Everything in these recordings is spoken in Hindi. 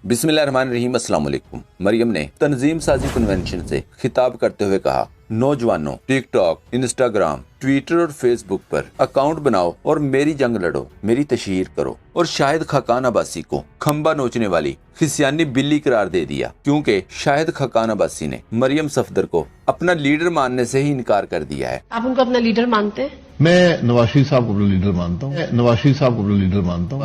बिस्मिल्लाहिर्रहमानिर्रहीम। अस्सलाम वालेकुम। मरियम ने तंजीम साजी कन्वेंशन से खिताब करते हुए कहा, नौजवानों, टिकटॉक, इंस्टाग्राम, ट्विटर और फेसबुक पर अकाउंट बनाओ और मेरी जंग लड़ो, मेरी तशहीर करो। और शाहिद खाकान अब्बासी को खंबा नोचने वाली खिसियानी बिल्ली करार दे दिया, क्योंकि शाहिद खाकान अब्बासी ने मरियम सफदर को अपना लीडर मानने से ही इनकार कर दिया है। आप उनको अपना लीडर मानते हैं? मैं नवाज शरीफ साहब को अपना लीडर मानता हूँ।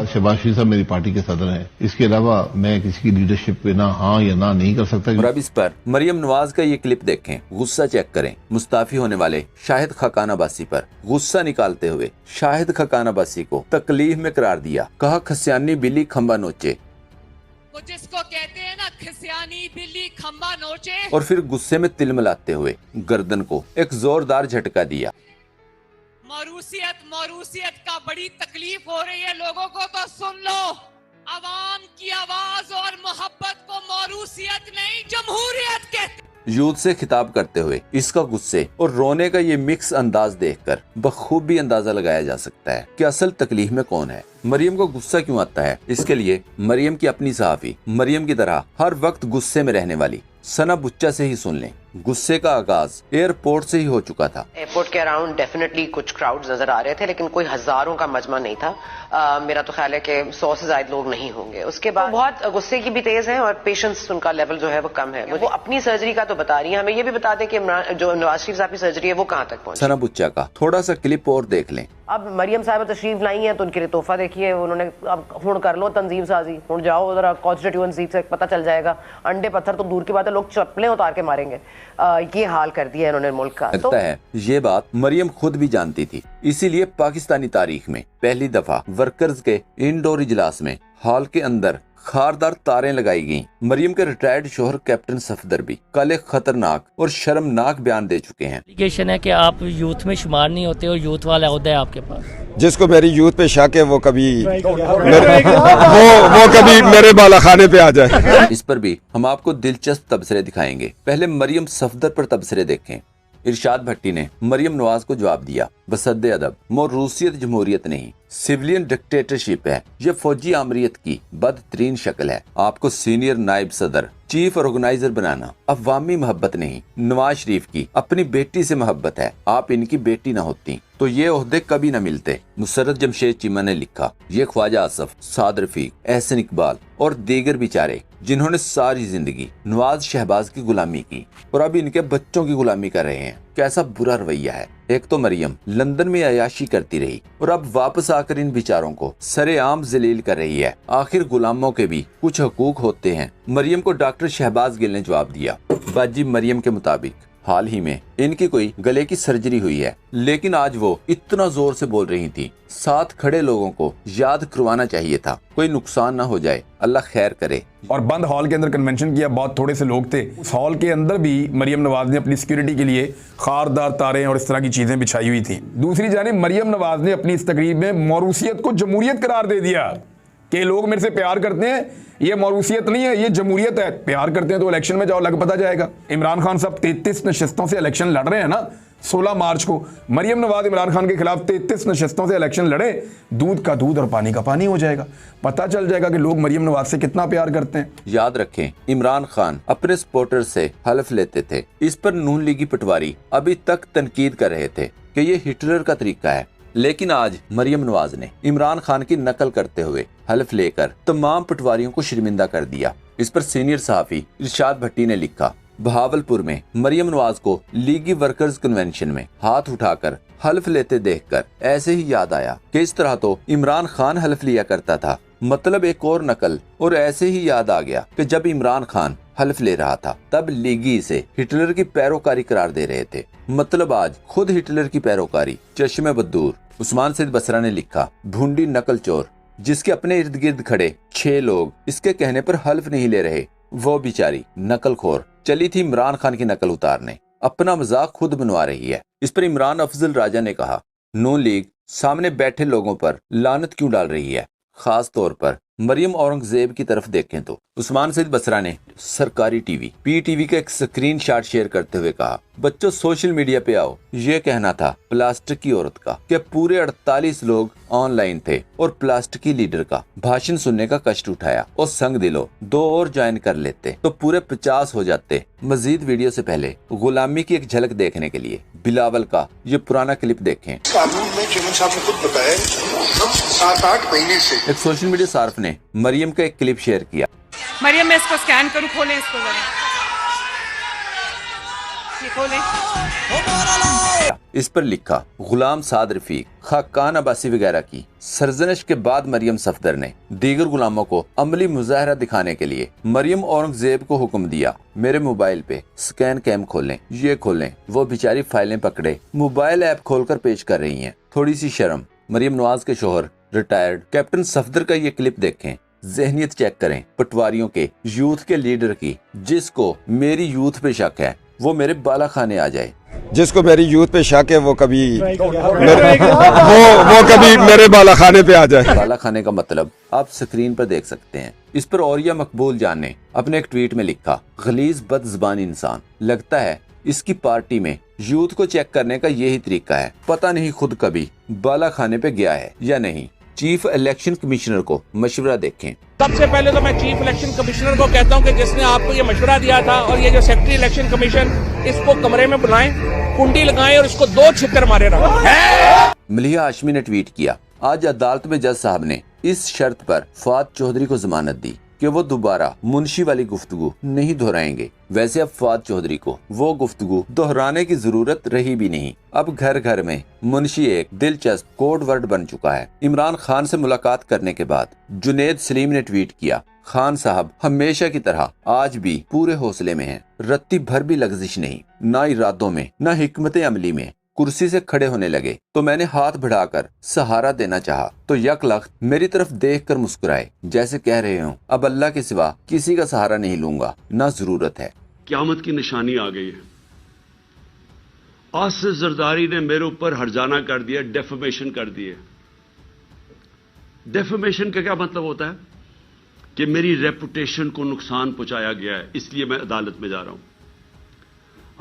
शहबाज शरीफ साहब मेरी पार्टी के सदर हैं। इसके अलावा मैं किसी की लीडरशिप पे ना हाँ या ना नहीं कर सकता। और अब इस पर मरियम नवाज का ये क्लिप देखें, गुस्सा चेक करें। मुस्ताफी होने वाले शाहिद खाकान अब्बासी पर गुस्सा निकालते हुए शाहिद खाकान अब्बासी को तकलीफ में करार दिया। कहा, खसियानी बिल्ली खंबा नोचे। वो जिसको कहते हैं ना खसियानी बिल्ली खंबा नोचे। और फिर गुस्से में तिलमिलाते हुए गर्दन को एक जोरदार झटका दिया। मरूसियत का बड़ी तकलीफ हो रही है लोगों को, तो सुन लो, अवाम की आवाज और मोहब्बत को मरूसियत नहीं जमहूरियत कहते। यूथ से खिताब करते हुए इसका गुस्से और रोने का ये मिक्स अंदाज देखकर बखूबी अंदाजा लगाया जा सकता है कि असल तकलीफ में कौन है। मरियम को गुस्सा क्यों आता है, इसके लिए मरियम की अपनी सहाफी, मरियम की तरह हर वक्त गुस्से में रहने वाली सना बुच्चा से ही सुन लें। गुस्से का आगाज एयरपोर्ट से ही हो चुका था। एयरपोर्ट के अराउंड डेफिनेटली कुछ क्राउड्स नजर आ रहे थे, लेकिन कोई हजारों का मजमा नहीं था। मेरा तो ख्याल है कि 100 से ज्यादा लोग नहीं होंगे। उसके बाद बहुत गुस्से की भी तेज है और पेशेंस उनका लेवल जो है वो कम है। वो अपनी सर्जरी का तो बता रही है, हमें ये भी बता दें कि जो नवाज शरीफ साहब की सर्जरी है वो कहाँ तक पहुंची। सना बुच्चा का थोड़ा सा क्लिप और देख लें। अब मरियम साहब तशरीफ लाई है तो उनके लिए तोहफा देखिए उन्होंने। अब हुण कर लो तंजीम साजी, हुण जाओ जरा कॉन्स्टिट्यूएंसी से पता चल जाएगा। अंडे पत्थर तो दूर की बात है, लोग चप्पलें उतार के मारेंगे। ये हाल कर दिया इन्होंने मुल्क का। लगता है ये बात मरियम खुद भी जानती थी, इसीलिए पाकिस्तानी तारीख में पहली दफा वर्कर्स के इंडोर इजलास में हॉल के अंदर खारदार तारें लगाई गईं। मरियम के रिटायर्ड शोहर कैप्टन सफदर भी कल एक खतरनाक और शर्मनाक बयान दे चुके हैं। एलिगेशन है कि आप यूथ में शुमार नहीं होते और यूथ वाला ओहदा है आपके पास। जिसको मेरी यूथ पे शक है वो कभी वो कभी मेरे बालाखाने पे आ जाए। इस पर भी हम आपको दिलचस्प तबसरे दिखाएंगे। पहले मरियम सफदर पर तबसरे देखें। इरशाद भट्टी ने मरियम नवाज को जवाब दिया, बसद्दे अदब, मौरूसियत जमहूरियत नहीं, सिविलियन डिक्टेटरशिप है। ये फौजी आमरीत की बदतरीन शक्ल है। आपको सीनियर नायब सदर, चीफ ऑर्गेनाइजर बनाना अवामी मोहब्बत नहीं, नवाज शरीफ की अपनी बेटी से मोहब्बत है। आप इनकी बेटी ना होती तो ये ओहदे कभी न मिलते। मुसर्रत जमशेद चीमा ने लिखा, ये ख्वाजा आसफ, साद रफीक, एहसन इकबाल और दीगर बेचारे जिन्होंने सारी जिंदगी नवाज शहबाज की गुलामी की और अब इनके बच्चों की गुलामी कर रहे हैं। कैसा बुरा रवैया है। एक तो मरियम लंदन में अयाशी करती रही और अब वापस आकर इन बेचारों को सरेआम जलील कर रही है। आखिर गुलामों के भी कुछ हकूक होते हैं। मरियम को डॉक्टर शहबाज गिल ने जवाब दिया। बाजी मरियम के मुताबिक हाल ही में इनकी कोई गले की सर्जरी हुई है, लेकिन आज वो इतना जोर से बोल रही थी, साथ खड़े लोगों को याद करवाना चाहिए था, कोई नुकसान ना हो जाए, अल्लाह खैर करे। और बंद हॉल के अंदर कन्वेंशन किया, बहुत थोड़े से लोग थे। उस हॉल के अंदर भी मरियम नवाज ने अपनी सिक्योरिटी के लिए खारदार तारें और इस तरह की चीजें बिछाई हुई थी। दूसरी जानिब मरियम नवाज ने अपनी इस तकरीब में मौरूसियत को जमहूरियत करार दे दिया कि लोग मेरे से प्यार करते हैं, ये मौरूसियत नहीं है, ये जमहूरियत है। प्यार करते हैं तो इलेक्शन में जाओ, लग पता जाएगा। इमरान खान साहब 33 नशस्तों से इलेक्शन लड़ रहे हैं ना। 16 मार्च को मरियम नवाज इमरान खान के खिलाफ 33 नशस्तों से इलेक्शन लड़े, दूध का दूध और पानी का पानी हो जाएगा। पता चल जाएगा कि लोग मरियम नवाज से कितना प्यार करते हैं। याद रखें, इमरान खान अपने सपोर्टर से हल्फ लेते थे। इस पर नून लीगी पटवारी अभी तक तनकीद कर रहे थे कि ये हिटलर का तरीका है, लेकिन आज मरियम नवाज ने इमरान खान की नकल करते हुए हल्फ लेकर तमाम पटवारियों को शर्मिंदा कर दिया। इस पर सीनियर सहाफी इरशाद भट्टी ने लिखा, बहावलपुर में मरियम नवाज को लीगी वर्कर्स कन्वेंशन में हाथ उठाकर हल्फ लेते देखकर ऐसे ही याद आया कि इस तरह तो इमरान खान हल्फ लिया करता था। मतलब एक और नकल। और ऐसे ही याद आ गया कि जब इमरान खान हल्फ ले रहा था तब लीगी इसे हिटलर की पैरोकारी करार दे रहे थे। मतलब आज खुद हिटलर की पैरोकारी। चश्मे बदूर उस्मान सैयद बसरा ने लिखा, भूंडी नकल चोर, जिसके अपने इर्द गिर्द खड़े 6 लोग इसके कहने पर हल्फ नहीं ले रहे, वो बेचारी नकलखोर चली थी इमरान खान की नकल उतारने, अपना मजाक खुद बनवा रही है। इस पर इमरान अफजल राजा ने कहा, नून लीग सामने बैठे लोगों पर लानत क्यों डाल रही है, खास तौर पर मरियम औरंगजेब की तरफ देखें तो। उस्मान सैयद बसरा ने सरकारी टीवी PTV का एक स्क्रीन शॉट शेयर करते हुए कहा, बच्चों सोशल मीडिया पे आओ, ये कहना था प्लास्टिक की औरत का कि पूरे 48 लोग ऑनलाइन थे और प्लास्टिक की लीडर का भाषण सुनने का कष्ट उठाया और संग दिलो 2 और ज्वाइन कर लेते तो पूरे 50 हो जाते। मजीद वीडियो से पहले गुलामी की एक झलक देखने के लिए बिलावल का ये पुराना क्लिप देखें। कानून में चेयरमैन साहब ने खुद बताया, हम 7-8 महीने से एक सोशल मीडिया सार्फ ने मरियम का एक क्लिप शेयर किया। मरियम मैं इसको स्कैन करूं, खोलें इसको जरा, ये खोलें। इस पर लिखा गुलाम साद रफीक, खाकान अब्बासी वगैरह की सरजनिश के बाद मरियम सफदर ने दीगर गुलामों को अमली मुजाहरा दिखाने के लिए मरियम औरंगजेब को हुक्म दिया, मेरे मोबाइल पे स्कैन कैम खोलें, ये खोलें। वो बेचारी फाइलें पकड़े मोबाइल ऐप खोलकर पेश कर रही हैं। थोड़ी सी शर्म। मरियम नवाज के शोहर रिटायर्ड कैप्टन सफदर का ये क्लिप देखें, जहनियत चेक करें पटवारियों के यूथ के लीडर की। जिसको मेरी यूथ पे शक है वो मेरे बाला खाने आ जाए। जिसको मेरी यूथ पे शक है वो कभी वो कभी मेरे बाला खाने पे आ जाए। बाला खाने का मतलब आप स्क्रीन पर देख सकते हैं। इस पर औरिया मकबूल जान ने अपने एक ट्वीट में लिखा, गलीज बदज़बान इंसान, लगता है इसकी पार्टी में यूथ को चेक करने का यही तरीका है। पता नहीं खुद कभी बाला खाने पे गया है या नहीं। चीफ इलेक्शन कमिश्नर को मशवरा देखें। सबसे पहले तो मैं चीफ इलेक्शन कमिश्नर को कहता हूं कि जिसने आपको ये मशवरा दिया था और ये जो सेक्रेटरी इलेक्शन कमीशन, इसको कमरे में बुलाएं, कुंडी लगाएं और इसको 2 छितर मारे रहा। मलिहा हाशमी ने ट्वीट किया, आज अदालत में जज साहब ने इस शर्त पर फवाद चौधरी को जमानत दी कि वो दोबारा मुंशी वाली गुफ्तगू नहीं दोहराएंगे। वैसे अब फवाद चौधरी को वो गुफ्तगू दोहराने की जरूरत रही भी नहीं। अब घर घर में मुंशी एक दिलचस्प कोड वर्ड बन चुका है। इमरान खान से मुलाकात करने के बाद जुनेद सलीम ने ट्वीट किया, खान साहब हमेशा की तरह आज भी पूरे हौसले में हैं, रत्ती भर भी लग्जिश नहीं, ना इरादों में ना हिकमत अमली में। कुर्सी से खड़े होने लगे तो मैंने हाथ बढ़ाकर सहारा देना चाहा तो यकलख्त मेरी तरफ देखकर मुस्कुराए, जैसे कह रहे हो अब अल्लाह के सिवा किसी का सहारा नहीं लूंगा, ना जरूरत है। क़यामत की निशानी आ गई है। आसिफ जरदारी ने मेरे ऊपर हर्जाना कर दिया, डेफमेशन कर दिए। डेफमेशन का क्या मतलब होता है कि मेरी रेपुटेशन को नुकसान पहुंचाया गया है, इसलिए मैं अदालत में जा रहा हूं।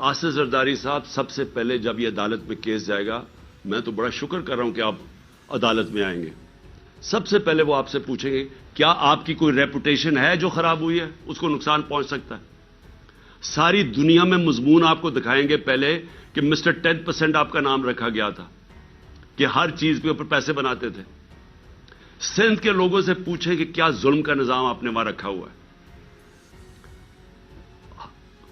आसिफ जरदारी साहब, सबसे पहले जब ये अदालत में केस जाएगा, मैं तो बड़ा शुक्र कर रहा हूं कि आप अदालत में आएंगे। सबसे पहले वो आपसे पूछेंगे क्या आपकी कोई रेपुटेशन है जो खराब हुई है, उसको नुकसान पहुंच सकता है। सारी दुनिया में मजमून आपको दिखाएंगे पहले कि मिस्टर 10% आपका नाम रखा गया था, कि हर चीज के ऊपर पैसे बनाते थे। सिंध के लोगों से पूछें कि क्या जुल्म का निजाम आपने वहां रखा हुआ है।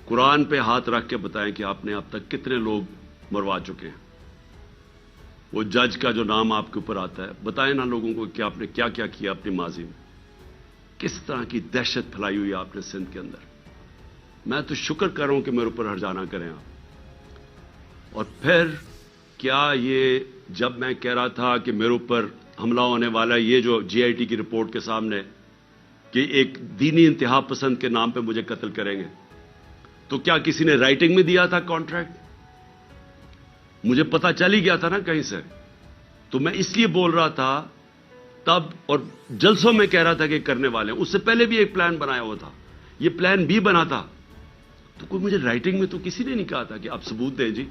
कुरान पे हाथ रख के बताएं कि आपने अब तक कितने लोग मरवा चुके हैं। वो जज का जो नाम आपके ऊपर आता है, बताएं ना लोगों को कि आपने क्या क्या किया अपनी माजी में, किस तरह की दहशत फैलाई हुई है आपने सिंध के अंदर। मैं तो शुक्र कर रहा हूं कि मेरे ऊपर हर्जाना करें आप। और फिर क्या ये जब मैं कह रहा था कि मेरे ऊपर हमला होने वाला, ये जो जीआईटी की रिपोर्ट के सामने कि एक दीनी इंतहा पसंद के नाम पे मुझे कत्ल करेंगे, तो क्या किसी ने राइटिंग में दिया था कॉन्ट्रैक्ट? मुझे पता चल ही गया था ना कहीं से, तो मैं इसलिए बोल रहा था तब, और जलसों में कह रहा था कि करने वाले हैं। उससे पहले भी एक प्लान बनाया हुआ था, ये प्लान भी बना था, तो कोई मुझे राइटिंग में तो किसी ने नहीं कहा था कि आप सबूत दें जी।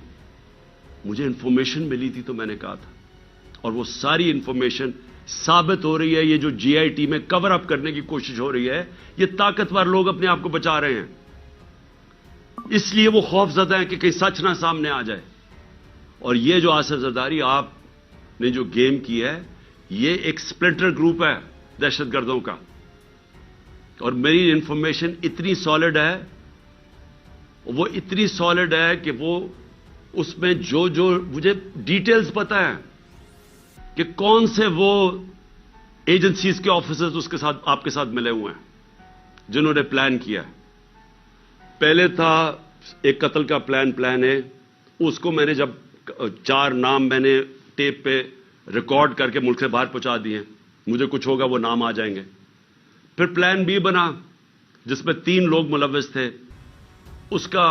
मुझे इंफॉर्मेशन मिली थी तो मैंने कहा था, और वो सारी इंफॉर्मेशन साबित हो रही है। ये जो जीआईटी में कवर अप करने की कोशिश हो रही है, ये ताकतवर लोग अपने आप को बचा रहे हैं, इसलिए वो खौफजदा है कि कहीं सच ना सामने आ जाए। और ये जो आसिफ जरदारी आपने जो गेम की है, ये एक स्प्लिंटर ग्रुप है दहशतगर्दों का, और मेरी इंफॉर्मेशन इतनी सॉलिड है, वो इतनी सॉलिड है कि वो उसमें जो जो मुझे डिटेल्स पता है कि कौन से वो एजेंसीज के ऑफिसर्स उसके साथ आपके साथ मिले हुए हैं जिन्होंने प्लान किया है। पहले था एक कत्ल का प्लान है, उसको मैंने जब 4 नाम मैंने टेप पे रिकॉर्ड करके मुल्क से बाहर पहुंचा दिए, मुझे कुछ होगा वो नाम आ जाएंगे। फिर प्लान बी बना जिसमें 3 लोग मुलव्वस थे, उसका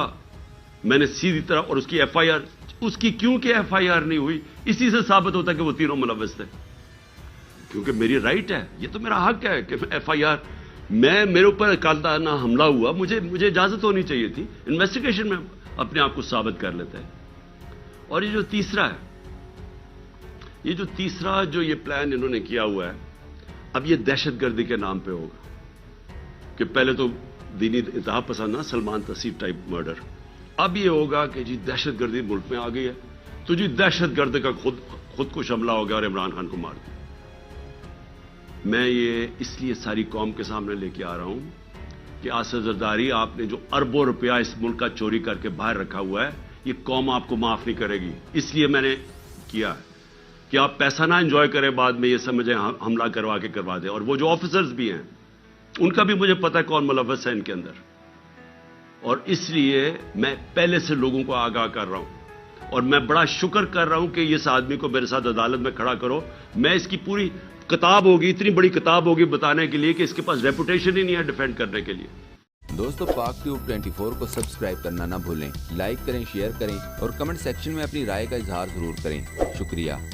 मैंने सीधी तरह, और उसकी एफआईआर, उसकी क्यों कि एफआईआर नहीं हुई, इसी से साबित होता है कि वो तीनों मुलव्वस थे, क्योंकि मेरी राइट है, ये तो मेरा हक है कि एफआईआर, मेरे ऊपर कालदाना हमला हुआ, मुझे इजाजत होनी चाहिए थी। इन्वेस्टिगेशन में अपने आप को साबित कर लेता है। और ये जो तीसरा जो ये प्लान इन्होंने किया हुआ है, अब ये दहशतगर्दी के नाम पे होगा कि पहले तो दीनी इंतहा पसंद ना सलमान तसीर टाइप मर्डर, अब ये होगा कि जी दहशतगर्दी मुल्क में आ गई है तो जी दहशतगर्द का खुद को हमला हो गया और इमरान खान को मार दिया। मैं ये इसलिए सारी कौम के सामने लेके आ रहा हूं कि आसिफ जरदारी, आपने जो अरबों रुपया इस मुल्क का चोरी करके बाहर रखा हुआ है, ये कौम आपको माफ नहीं करेगी। इसलिए मैंने किया है कि आप पैसा ना एंजॉय करें, बाद में ये समझें हमला करवा दें। और वो जो ऑफिसर्स भी हैं उनका भी मुझे पता है कौन मुलव्वस है इनके अंदर, और इसलिए मैं पहले से लोगों को आगाह कर रहा हूं और मैं बड़ा शुक्र कर रहा हूं कि इस आदमी को मेरे साथ अदालत में खड़ा करो। मैं इसकी पूरी किताब होगी, इतनी बड़ी किताब होगी बताने के लिए कि इसके पास रेपुटेशन ही नहीं है डिफेंड करने के लिए। दोस्तों, पाक ट्यूब 24 को सब्सक्राइब करना ना भूलें, लाइक करें, शेयर करें और कमेंट सेक्शन में अपनी राय का इजहार जरूर करें। शुक्रिया।